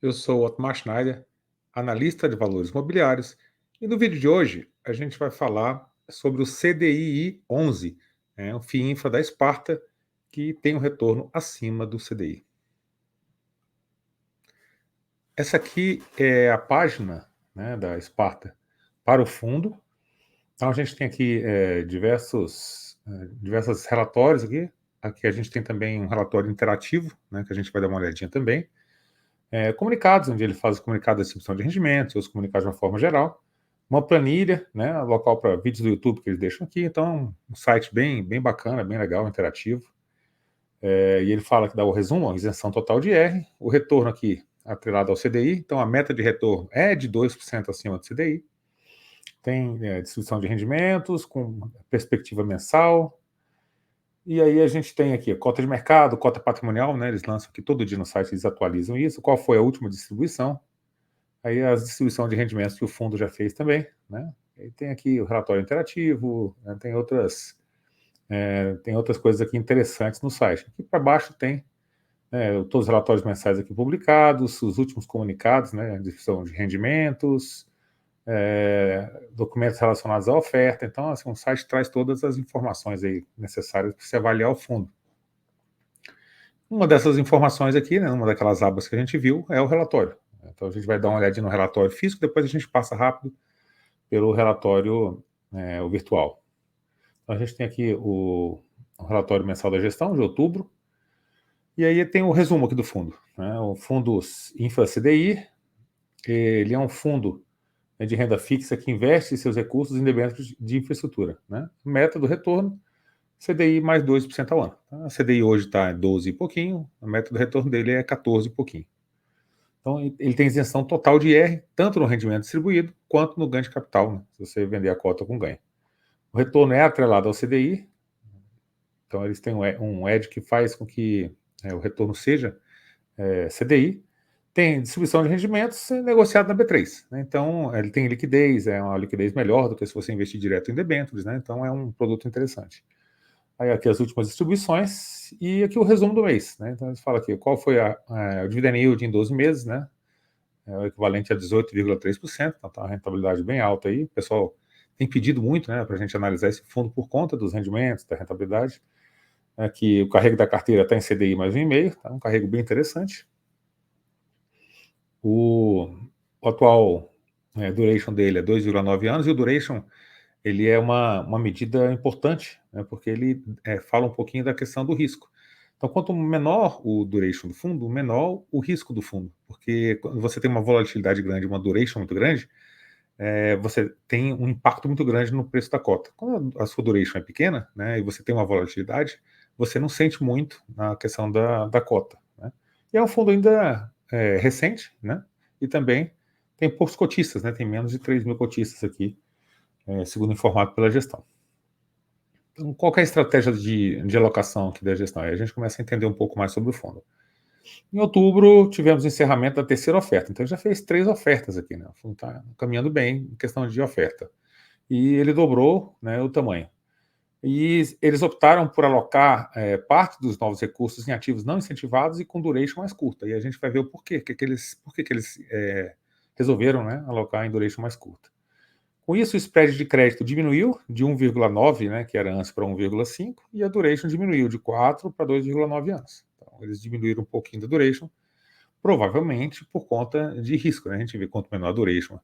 Eu sou o Otmar Schneider, analista de valores imobiliários, e no vídeo de hoje a gente vai falar sobre o CDI 11, o FII Infra da Esparta, que tem um retorno acima do CDI. Essa aqui é a página, da Esparta para o fundo. Então a gente tem aqui diversos relatórios aqui. Aqui a gente tem também um relatório interativo, que a gente vai dar uma olhadinha também. Comunicados, onde ele faz os comunicados da distribuição de rendimentos, os comunicados de uma forma geral, uma planilha, local para vídeos do YouTube que eles deixam aqui, então um site bem bacana, bem legal, interativo. E ele fala que dá o resumo, a isenção total de R, o retorno aqui atrelado ao CDI, então a meta de retorno é de 2% acima do CDI, tem distribuição de rendimentos com perspectiva mensal, e aí a gente tem aqui a cota de mercado, cota patrimonial, eles lançam aqui todo dia no site, eles atualizam isso, qual foi a última distribuição, aí a distribuição de rendimentos que o fundo já fez também, E tem aqui o relatório interativo, tem outras coisas aqui interessantes no site. Aqui para baixo tem todos os relatórios mensais aqui publicados, os últimos comunicados, distribuição de rendimentos, documentos relacionados à oferta. Então, assim, o site traz todas as informações aí necessárias para você avaliar o fundo. Uma dessas informações aqui, uma daquelas abas que a gente viu, é o relatório. Então, a gente vai dar uma olhadinha no relatório físico, depois a gente passa rápido pelo relatório o virtual. Então, a gente tem aqui o relatório mensal da gestão, de outubro, e aí tem o resumo aqui do fundo. O fundo Infra CDI, ele é um fundo de renda fixa que investe seus recursos em debêntures de infraestrutura. Meta do retorno, CDI mais 2% ao ano. A CDI hoje está em 12 e pouquinho, a meta do retorno dele é 14 e pouquinho. Então, ele tem isenção total de IR, tanto no rendimento distribuído, quanto no ganho de capital, se você vender a cota com ganho. O retorno é atrelado ao CDI, então eles têm um edge que faz com que o retorno seja CDI, tem distribuição de rendimentos negociado na B3. Então, ele tem liquidez, é uma liquidez melhor do que se você investir direto em debêntures, então é um produto interessante. Aí aqui as últimas distribuições e aqui o resumo do mês. Então, eles falam aqui qual foi o dividend yield em 12 meses, é o equivalente a 18,3%, então tá uma rentabilidade bem alta aí. O pessoal tem pedido muito para a gente analisar esse fundo por conta dos rendimentos, da rentabilidade. Aqui o carrego da carteira está em CDI mais 1,5, tá um carrego bem interessante. O atual duration dele é 2,9 anos, e o duration ele é uma medida importante, porque ele fala um pouquinho da questão do risco. Então, quanto menor o duration do fundo, menor o risco do fundo, porque quando você tem uma volatilidade grande, uma duration muito grande, você tem um impacto muito grande no preço da cota. Quando a sua duration é pequena, e você tem uma volatilidade, você não sente muito na questão da cota. E é um fundo ainda recente, e também tem poucos cotistas, tem menos de 3 mil cotistas aqui, segundo informado pela gestão. Então, qual que é a estratégia de alocação aqui da gestão? Aí a gente começa a entender um pouco mais sobre o fundo. Em outubro, tivemos o encerramento da terceira oferta. Então, já fez 3 ofertas aqui. O fundo está caminhando bem em questão de oferta. E ele dobrou o tamanho. E eles optaram por alocar parte dos novos recursos em ativos não incentivados e com duration mais curta. E a gente vai ver o porquê. Por que eles resolveram alocar em duration mais curta. Com isso, o spread de crédito diminuiu de 1,9, que era antes, para 1,5, e a duration diminuiu de 4 para 2,9 anos. Então, eles diminuíram um pouquinho da duration, provavelmente por conta de risco. A gente vê quanto menor a duration,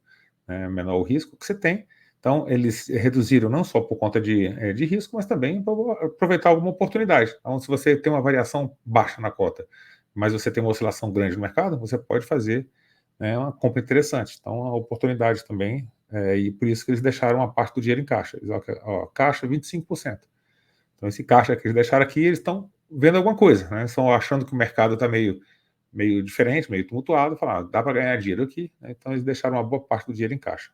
menor o risco que você tem. Então, eles reduziram não só por conta de risco, mas também para aproveitar alguma oportunidade. Então, se você tem uma variação baixa na cota, mas você tem uma oscilação grande no mercado, você pode fazer uma compra interessante. Então, a oportunidade também, e por isso que eles deixaram uma parte do dinheiro em caixa. Eles, caixa 25%. Então, esse caixa que eles deixaram aqui, eles estão vendo alguma coisa, estão achando que o mercado está meio diferente, meio tumultuado, falaram, dá para ganhar dinheiro aqui, então eles deixaram uma boa parte do dinheiro em caixa.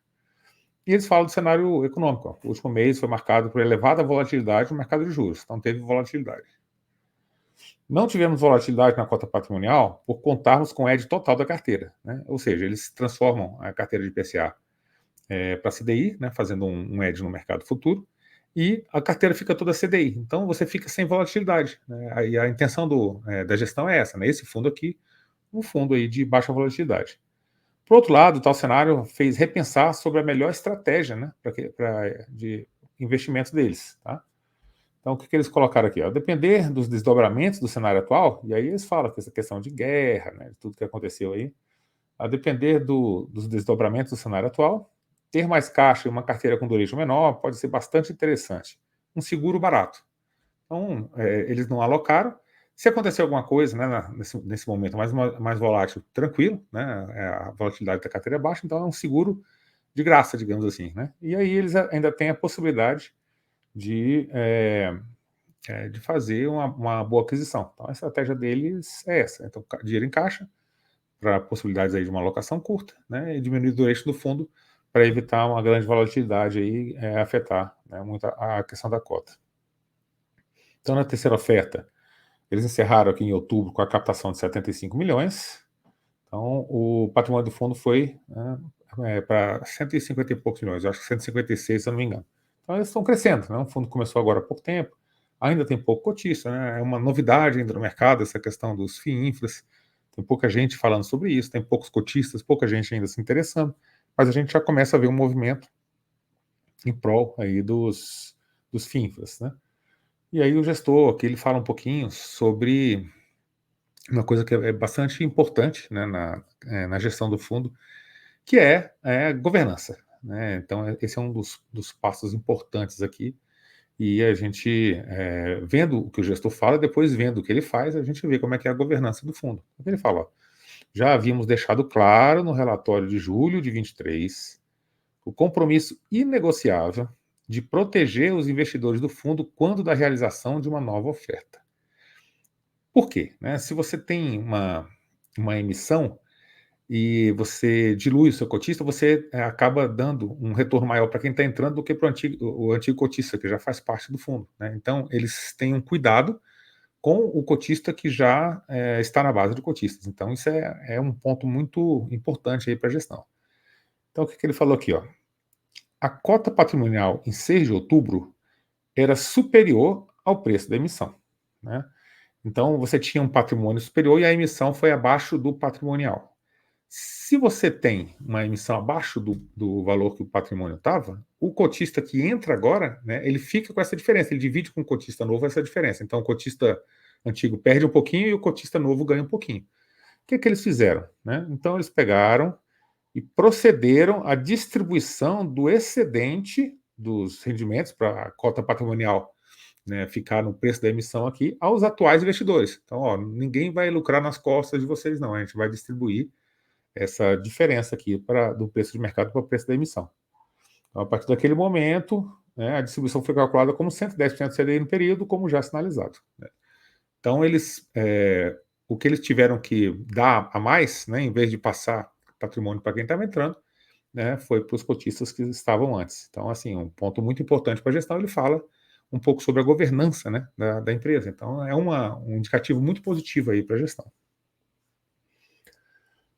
E eles falam do cenário econômico. O último mês foi marcado por elevada volatilidade no mercado de juros, então teve volatilidade. Não tivemos volatilidade na cota patrimonial por contarmos com o edge total da carteira, ou seja, eles transformam a carteira de IPCA para CDI, fazendo um edge no mercado futuro, e a carteira fica toda CDI, então você fica sem volatilidade. E a intenção da gestão é essa, esse fundo aqui, um fundo aí de baixa volatilidade. Por outro lado, tal cenário fez repensar sobre a melhor estratégia, né, de investimento deles, tá? Então, o que eles colocaram aqui? A depender dos desdobramentos do cenário atual, e aí eles falam que essa questão de guerra, né, de tudo que aconteceu aí, a depender dos desdobramentos do cenário atual, ter mais caixa e uma carteira com duration menor pode ser bastante interessante. Um seguro barato. Então, eles não alocaram. Se acontecer alguma coisa, né, nesse momento mais volátil, tranquilo, né, a volatilidade da carteira é baixa, então é um seguro de graça, digamos assim, né? E aí eles ainda têm a possibilidade de fazer uma boa aquisição. Então, a estratégia deles é essa. Então, dinheiro em caixa, para possibilidades aí de uma alocação curta, né, e diminuir o duration do fundo para evitar uma grande volatilidade aí, afetar, né, muito a questão da cota. Então, na terceira oferta, eles encerraram aqui em outubro com a captação de 75 milhões. Então, o patrimônio do fundo foi, né, para 150 e poucos milhões, eu acho que 156, se eu não me engano. Então, eles estão crescendo, né? O fundo começou agora há pouco tempo, ainda tem pouco cotista, né? É uma novidade ainda no mercado essa questão dos FIINFRAs. Tem pouca gente falando sobre isso, tem poucos cotistas, pouca gente ainda se interessando, mas a gente já começa a ver um movimento em prol aí dos FIINFRAs, né? E aí o gestor aqui ele fala um pouquinho sobre uma coisa que é bastante importante, né, na gestão do fundo, que é a governança, né? Então, esse é um dos passos importantes aqui. E a gente, vendo o que o gestor fala, depois vendo o que ele faz, a gente vê como é que é a governança do fundo. Ele fala, ó, já havíamos deixado claro no relatório de julho de 23 o compromisso inegociável de proteger os investidores do fundo quando da realização de uma nova oferta. Por quê? Né? Se você tem uma emissão e você dilui o seu cotista, você acaba dando um retorno maior para quem está entrando do que para o antigo cotista, que já faz parte do fundo, né? Então, eles têm um cuidado com o cotista que já está na base de cotistas. Então, isso é um ponto muito importante aí para a gestão. Então, o que ele falou aqui? Ó? A cota patrimonial em 6 de outubro era superior ao preço da emissão, né? Então, você tinha um patrimônio superior e a emissão foi abaixo do patrimonial. Se você tem uma emissão abaixo do valor que o patrimônio estava, o cotista que entra agora, né, ele fica com essa diferença, ele divide com o cotista novo essa diferença. Então, o cotista antigo perde um pouquinho e o cotista novo ganha um pouquinho. O que eles fizeram? Né? Então, eles pegaram e procederam à distribuição do excedente dos rendimentos para a cota patrimonial, né, ficar no preço da emissão aqui aos atuais investidores. Então, ó, ninguém vai lucrar nas costas de vocês, não. A gente vai distribuir essa diferença aqui do preço de mercado para o preço da emissão. Então, a partir daquele momento, né, a distribuição foi calculada como 110% do CDI no período, como já sinalizado, né? Então, o que eles tiveram que dar a mais, né, em vez de passar patrimônio para quem estava entrando, né, foi para os cotistas que estavam antes. Então, assim, um ponto muito importante para a gestão, ele fala um pouco sobre a governança, né, da empresa. Então, é um indicativo muito positivo aí para a gestão.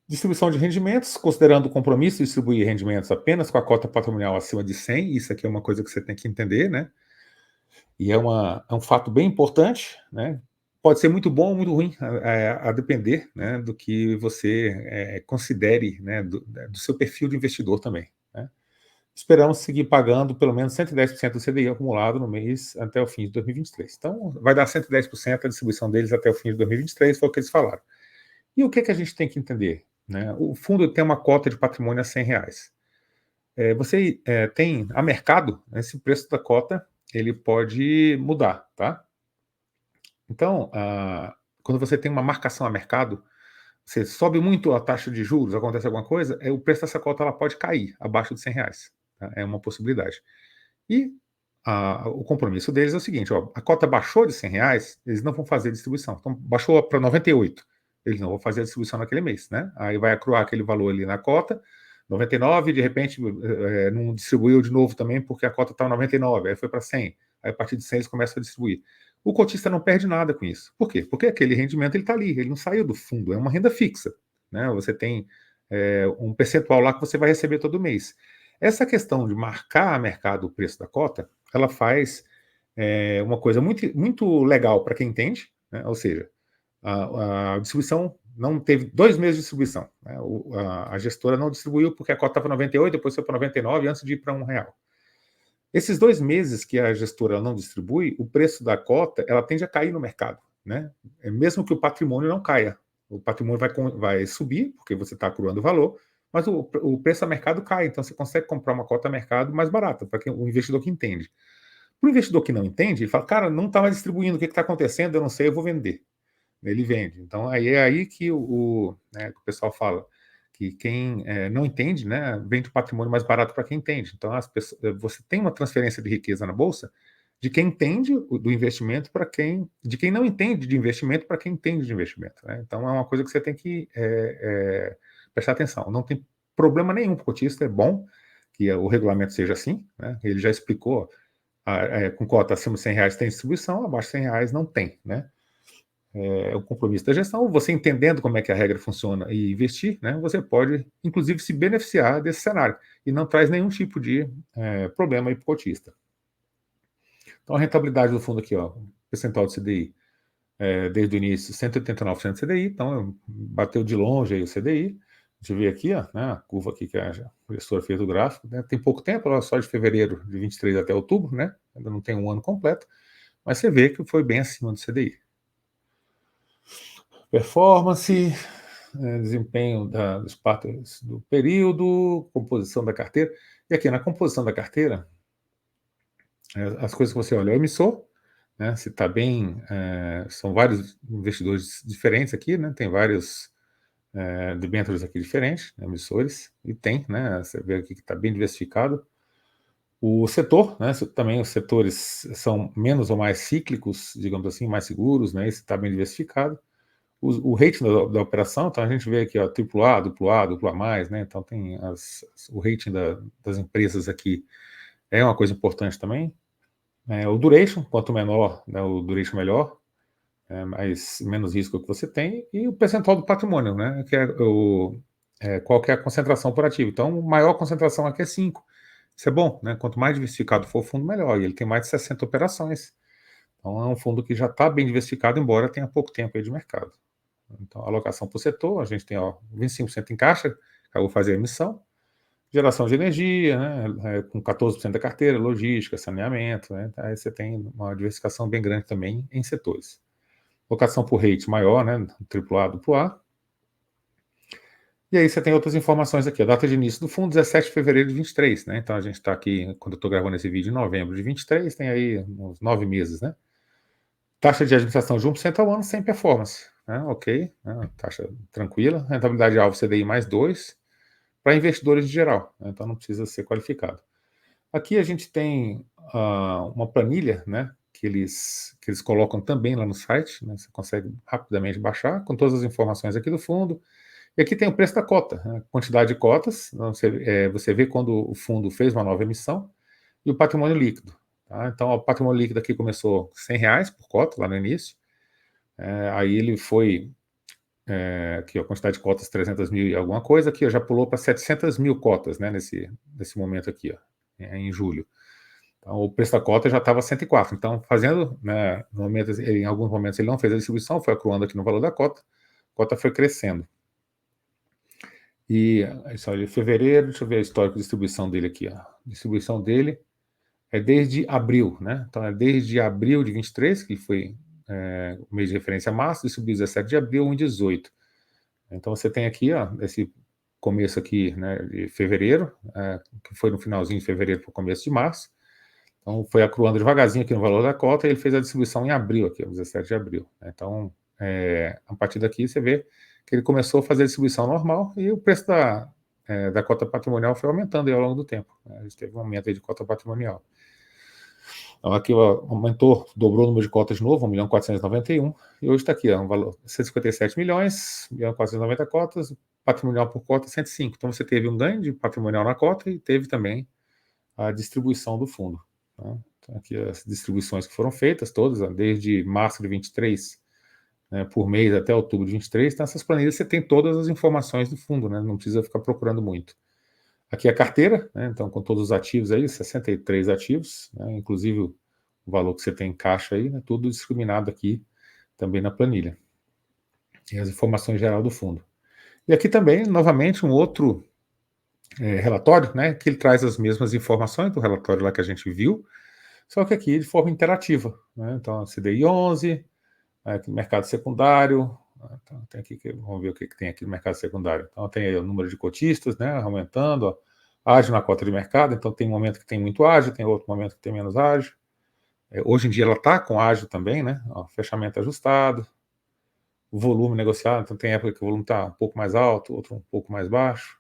Distribuição de rendimentos, considerando o compromisso de distribuir rendimentos apenas com a cota patrimonial acima de 100, isso aqui é uma coisa que você tem que entender, né? E é um fato bem importante, né? Pode ser muito bom ou muito ruim, a depender, né, do que você considere, né, do seu perfil de investidor também, né? Esperamos seguir pagando pelo menos 110% do CDI acumulado no mês até o fim de 2023. Então, vai dar 110% a distribuição deles até o fim de 2023, foi o que eles falaram. E o que a gente tem que entender? Né? O fundo tem uma cota de patrimônio a R$100. Você tem a mercado, né, esse preço da cota ele pode mudar, tá? Então, quando você tem uma marcação a mercado, você sobe muito a taxa de juros, acontece alguma coisa, o preço dessa cota ela pode cair abaixo de R$100. Tá? É uma possibilidade. E o compromisso deles é o seguinte, ó, a cota baixou de R$100, eles não vão fazer distribuição. Então, baixou para 98, eles não vão fazer a distribuição naquele mês, né? Aí vai acruar aquele valor ali na cota, 99, de repente não distribuiu de novo também, porque a cota está 99, aí foi para 100, aí a partir de 100 eles começam a distribuir. O cotista não perde nada com isso. Por quê? Porque aquele rendimento ele está ali, ele não saiu do fundo, é uma renda fixa, né? Você tem um percentual lá que você vai receber todo mês. Essa questão de marcar a mercado o preço da cota, ela faz uma coisa muito, muito legal para quem entende, né? Ou seja, a distribuição não teve 2 meses de distribuição, né? A gestora não distribuiu porque a cota estava 98, depois foi para 99, antes de ir para R$1. Esses 2 meses que a gestora não distribui, o preço da cota ela tende a cair no mercado, né? Mesmo que o patrimônio não caia. O patrimônio vai subir, porque você está acruando valor, mas o preço a mercado cai, então você consegue comprar uma cota a mercado mais barata, para o investidor que entende. Para o investidor que não entende, ele fala, cara, não está mais distribuindo, o que está acontecendo? Eu não sei, eu vou vender. Ele vende. Então, aí é aí que né, o pessoal fala que quem não entende, né, vende o patrimônio mais barato para quem entende. Então, você tem uma transferência de riqueza na Bolsa de quem entende do investimento para de quem não entende de investimento para quem entende de investimento. Né? Então, é uma coisa que você tem que prestar atenção. Não tem problema nenhum para o cotista, é bom que o regulamento seja assim, né? Ele já explicou, com cota acima de R$100 tem distribuição, abaixo de R$100 não tem, né? É o compromisso da gestão, você entendendo como é que a regra funciona e investir, né, você pode, inclusive, se beneficiar desse cenário e não traz nenhum tipo de problema aí para o cotista. Então, a rentabilidade do fundo aqui, ó, percentual de CDI, desde o início, 189% de CDI, então bateu de longe aí o CDI. A gente vê aqui, ó, né, a curva aqui que a gestora fez do gráfico, né, tem pouco tempo, só de fevereiro de 23 até outubro, né, ainda não tem um ano completo, mas você vê que foi bem acima do CDI. Performance, desempenho dos partes do período, composição da carteira. E aqui na composição da carteira, as coisas que você olha, o emissor, né, se está bem, são vários investidores diferentes aqui, né, tem vários debêntures aqui diferentes, né, emissores, e tem, né, você vê aqui que está bem diversificado. O setor, né, também os setores são menos ou mais cíclicos, digamos assim, mais seguros, né, isso está bem diversificado. O rating da operação, então a gente vê aqui, ó, AAA, AA+, né? Então tem o rating das empresas aqui é uma coisa importante também. O duration, quanto menor, né, o duration melhor, mas menos risco que você tem, e o percentual do patrimônio, né? Que qual que é a concentração por ativo. Então, maior concentração aqui é 5. Isso é bom, né? Quanto mais diversificado for o fundo, melhor. E ele tem mais de 60 operações. Então, é um fundo que já está bem diversificado, embora tenha pouco tempo aí de mercado. Então, alocação por setor, a gente tem 25% em caixa, acabou de fazer a emissão, geração de energia, né, com 14% da carteira, logística, saneamento, né, aí você tem uma diversificação bem grande também em setores. Locação por rate maior, né, AAA, AA. E aí você tem outras informações aqui, a data de início do fundo, 17 de fevereiro de 23, né, então a gente está aqui, quando eu estou gravando esse vídeo, em novembro de 23, tem aí uns 9 meses, né. Taxa de administração de 1% ao ano sem performance, né? Ok, né? Taxa tranquila. Rentabilidade alvo CDI mais 2 para investidores em geral, né? Então não precisa ser qualificado. Aqui a gente tem uma planilha, né, que eles colocam também lá no site, né? Você consegue rapidamente baixar com todas as informações aqui do fundo. E aqui tem o preço da cota, né? Quantidade de cotas, então você vê quando o fundo fez uma nova emissão e o patrimônio líquido. Tá? Então, o patrimônio líquido aqui começou R$100 por cota, lá no início. Aí ele foi, aqui a quantidade de cotas, 300 mil e alguma coisa, aqui já pulou para 700 mil cotas, né, nesse momento aqui, ó, em julho. Então, o preço da cota já estava 104. Então, fazendo, né, em alguns momentos ele não fez a distribuição, foi acruando aqui no valor da cota, a cota foi crescendo. E isso aí, fevereiro, deixa eu ver a histórico de distribuição dele aqui, ó. A distribuição dele é desde abril, né? Então é desde abril de 23, que foi o mês de referência março, distribuiu 17 de abril, 1 de 18. Então você tem aqui, ó, esse começo aqui, né, de fevereiro, que foi no finalzinho de fevereiro para o começo de março. Então foi acruando devagarzinho aqui no valor da cota e ele fez a distribuição em abril, aqui, 17 de abril. Então, a partir daqui você vê que ele começou a fazer a distribuição normal e o preço da cota patrimonial foi aumentando aí ao longo do tempo. A gente teve um aumento aí de cota patrimonial. Então aqui aumentou, dobrou o número de cotas de novo, 1.491.000, e hoje está aqui, um valor 157 milhões, 1.490 cotas, patrimonial por cota 105. Então você teve um ganho de patrimonial na cota e teve também a distribuição do fundo. Tá? Então, aqui as distribuições que foram feitas, todas, desde março de 23, né, por mês até outubro de 23, então essas planilhas você tem todas as informações do fundo, né, não precisa ficar procurando muito. Aqui a carteira, né, então com todos os ativos aí, 63 ativos, né, inclusive o valor que você tem em caixa aí, né, tudo discriminado aqui também na planilha. e as informações geral do fundo. E aqui também, novamente, um outro relatório, né, que ele traz as mesmas informações do relatório lá que a gente viu, só que aqui de forma interativa, né? Então, CDI 11, aqui, mercado secundário, então, tem aqui, vamos ver o que tem aqui no mercado secundário. Então, tem aí o número de cotistas, né, aumentando, ó, ágio na cota de mercado, então tem um momento que tem muito ágio, tem outro momento que tem menos ágio. Hoje em dia ela está com ágio também, né, ó, fechamento ajustado, o volume negociado, então tem época que o volume está um pouco mais alto, outro um pouco mais baixo.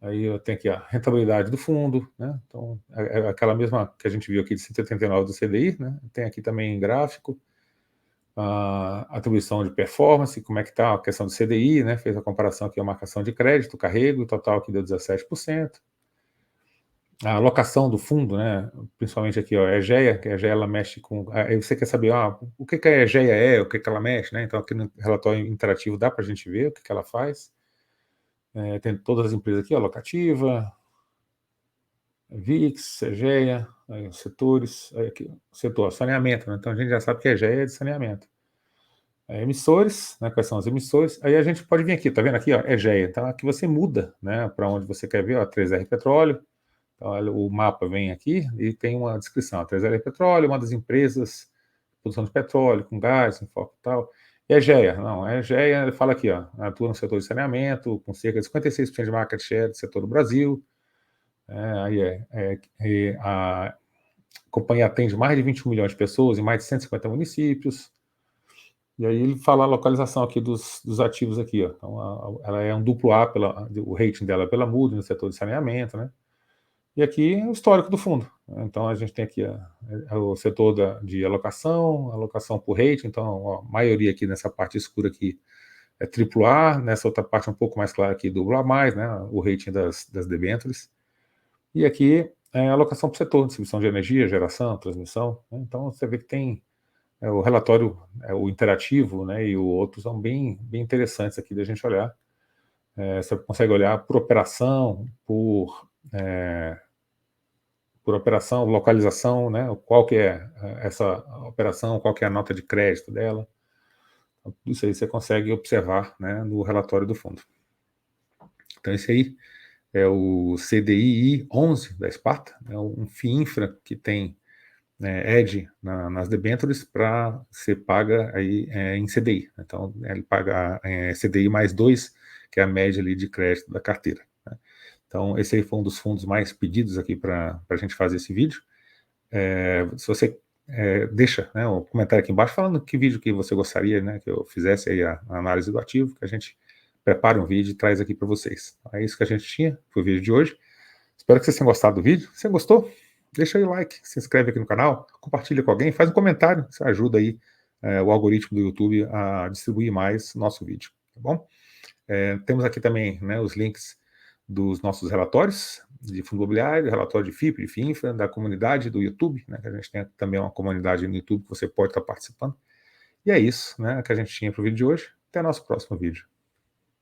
Aí eu tenho aqui a rentabilidade do fundo, né? Então, é aquela mesma que a gente viu aqui de 189 do CDI, né? Tem aqui também em gráfico a atribuição de performance, como é que está a questão do CDI, né? Fez a comparação aqui, a marcação de crédito, carrego, total aqui deu 17%. A alocação do fundo, né? Principalmente aqui, ó, a EGEA, que a EGEA ela mexe com. Aí você quer saber, o que a EGEA é, o que ela mexe, né? Então, aqui no relatório interativo dá para a gente ver o que ela faz. Tem todas as empresas aqui, ó, Locativa, VIX, EGEA, aí, setores, aí aqui, setor, saneamento, né? Então a gente já sabe que a EGEA é de saneamento. Emissores, né? Quais são os emissores? Aí a gente pode vir aqui, tá vendo aqui, ó, EGEA. Então aqui você muda, né? Para onde você quer ver, ó, 3R Petróleo. Então o mapa vem aqui e tem uma descrição. 3R Petróleo, uma das empresas de produção de petróleo, com gás, em foco e tal. EGEA, não, a EGEA, ele fala aqui, ó, atua no setor de saneamento, com cerca de 56% de market share do setor do Brasil. A companhia atende mais de 21 milhões de pessoas em mais de 150 municípios. E aí ele fala a localização aqui dos ativos aqui, ó. Então, ela é um duplo A, o rating dela é pela Moody no setor de saneamento, né? E aqui o histórico do fundo. Então a gente tem aqui o setor de alocação por rating, então a maioria aqui nessa parte escura aqui é AAA, nessa outra parte um pouco mais clara aqui AA+, né? O rating das debêntures. E aqui a alocação por setor, distribuição de energia, geração, transmissão, né? Então você vê que tem o relatório, o interativo, né, e o outro são bem interessantes aqui da gente olhar. Você consegue olhar por operação, por operação, localização, né, qual que é essa operação, qual que é a nota de crédito dela. Então, isso aí você consegue observar, né, no relatório do fundo. Então esse aí é o CDI 11 da Sparta, é um FII infra que tem edge nas debêntures para ser paga aí em CDI. Então, ele paga CDI mais 2, que é a média ali de crédito da carteira, né? Então, esse aí foi um dos fundos mais pedidos aqui para a gente fazer esse vídeo. Se você deixa, né, um comentário aqui embaixo falando que vídeo que você gostaria, né, que eu fizesse aí a análise do ativo, que a gente prepare um vídeo e traz aqui para vocês. É isso que a gente tinha para o vídeo de hoje. Espero que vocês tenham gostado do vídeo. Se você gostou, deixa aí o like, se inscreve aqui no canal, compartilha com alguém, faz um comentário, isso ajuda aí o algoritmo do YouTube a distribuir mais nosso vídeo, tá bom? Temos aqui também, né, os links dos nossos relatórios de fundo imobiliário, relatório de FIP, de FINFRA, da comunidade do YouTube, né, que a gente tem também uma comunidade no YouTube que você pode estar participando. E é isso, né, que a gente tinha para o vídeo de hoje. Até o nosso próximo vídeo.